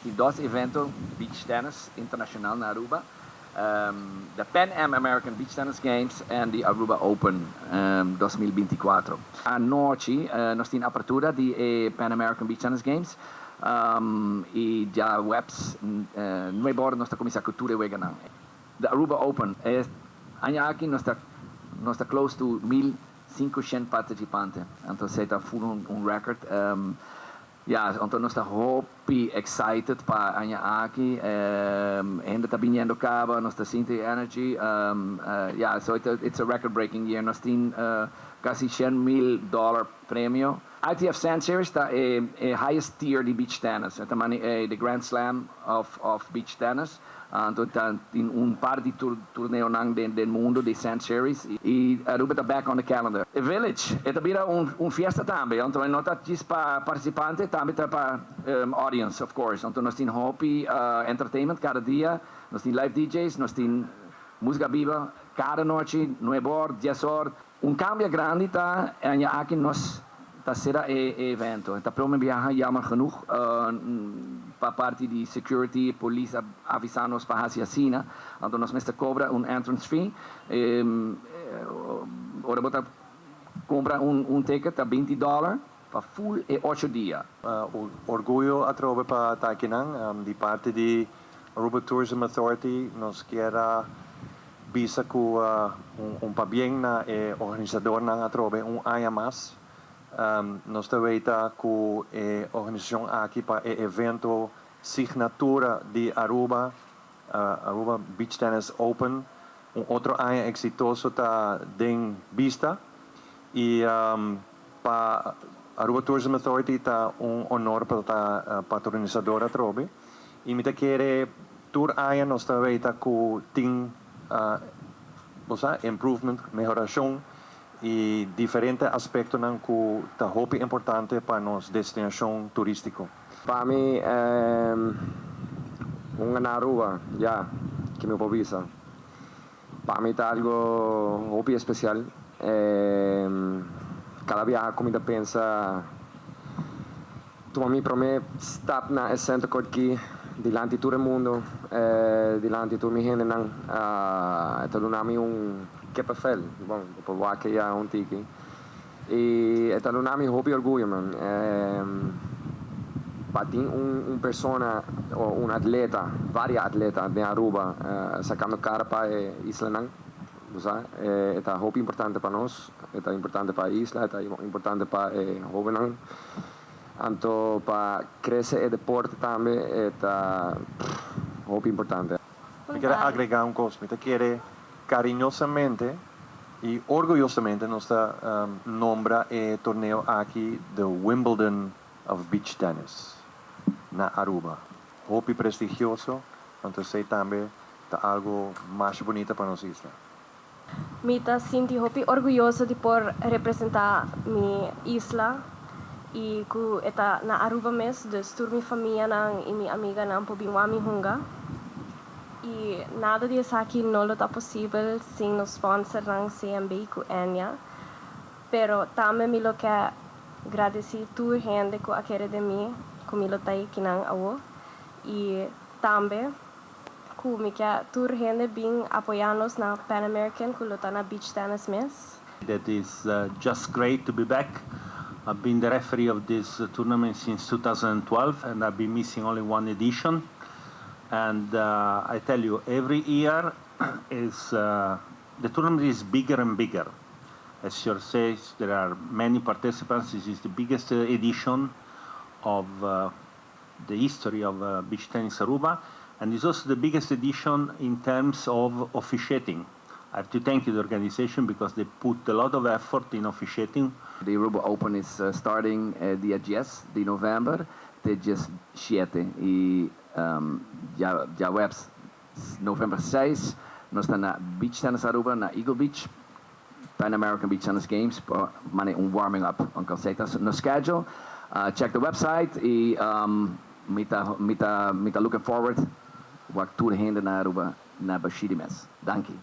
tem dois eventos Beach Tennis internacional na Aruba. The PanAm American Beach Tennis Games and the Aruba Open 2024. Anochi nós temos apertura de Pan American Beach Tennis Games e já webs no embora nós começar a cultura weganan. The Aruba Open aqui nós está close to 1.500 participantes, então se está full record. Então nós estamos hopi excited para aqui, ainda está vindo cabo, nós estamos sentindo energy, so it's a record-breaking year. Nós temos quase $100,000 prêmio. ITF Sand Series está highest tier de beach tennis, the Grand Slam of beach tennis. Então tem par de torneios do mundo de Sand Series e Aruba está back on the calendar. A village é também festa também, então não está só para participantes, também está para audience, of course. Então nós temos hopi entertainment cada dia, nós temos live DJs, nós temos música viva cada noite, 9 horas, 10 horas. Cambio grande está aqui nós será evento. Está Prome biaha jammer genoeg para parte de security, polícia avisando-nos para a Cina. Então nós vamos cobrar entrance fee. Ora bota compra ticket a $20 para full e 8 dias. Orgulho a trobe para Takinan, de parte de Aruba Tourism Authority, nos quer bisa com para bem na organizador na atrobe ano mais. Nós também está com a organização aqui para o evento signatura de Aruba, Aruba Beach Tennis Open. Outro ano exitoso está em vista. E para Aruba Tourism Authority está honor para estar patrocinadora trobe. E me quer tour ano nós também está com improvement, melhoração e diferentes aspectos que são muito importantes para nossa destinação turística. Para mim, na Aruba, que me povisa. Para mim é algo muito especial. Cada viaje como pensa, tu a mim Prome está na centro aqui, diante de todo o mundo, diante de toda a minha gente, está dando que papel, bom, por lá que há tiki. E está dando muito orgulho, man. Para ter persona ou atleta, vários atletas de Aruba, sacando cara para a isla, é muito importante para nós, é importante para a isla, é importante para o jovem. Então, para crescer o deporte também, é muito importante. Eu quero agregar coisa, eu quero carinhosamente e orgulhosamente nos nombra o torneio aqui do Wimbledon of Beach Tennis na Aruba. Muito prestigioso, então sei também está algo mais bonito para nossa isla. Me sinto muito orgulhoso de por representar minha isla e que está na Aruba mesmo, de toda minha família e minha amiga não podem me hungar. E nada disso aqui não está possível sem o sponsor ng CMB com Enya. Pero também me quero agradecer a toda a gente que quer de mim, que me está aqui na awo. E também que me quer toda a gente bem apoiando-nos na Pan American, que está na Beach Tennis Mess. That is just great to be back. I've been the referee of this tournament since 2012 and I've been missing only one edition. And I tell you, every year the tournament is bigger and bigger. As you say, there are many participants. This is the biggest edition of the history of Beach Tennis Aruba, and it's also the biggest edition in terms of officiating. I have to thank the organization because they put a lot of effort in officiating. The Aruba Open is starting dia 10 de novembro, de 17 e já webs novembro 6, nós estamos na Beach Tennis Aruba, na Eagle Beach, Pan American Beach Tennis Games, para warming up on conceito. No schedule, check the website e me tá looking forward, wat tour na Aruba, na Bashidi Mes. Dank je.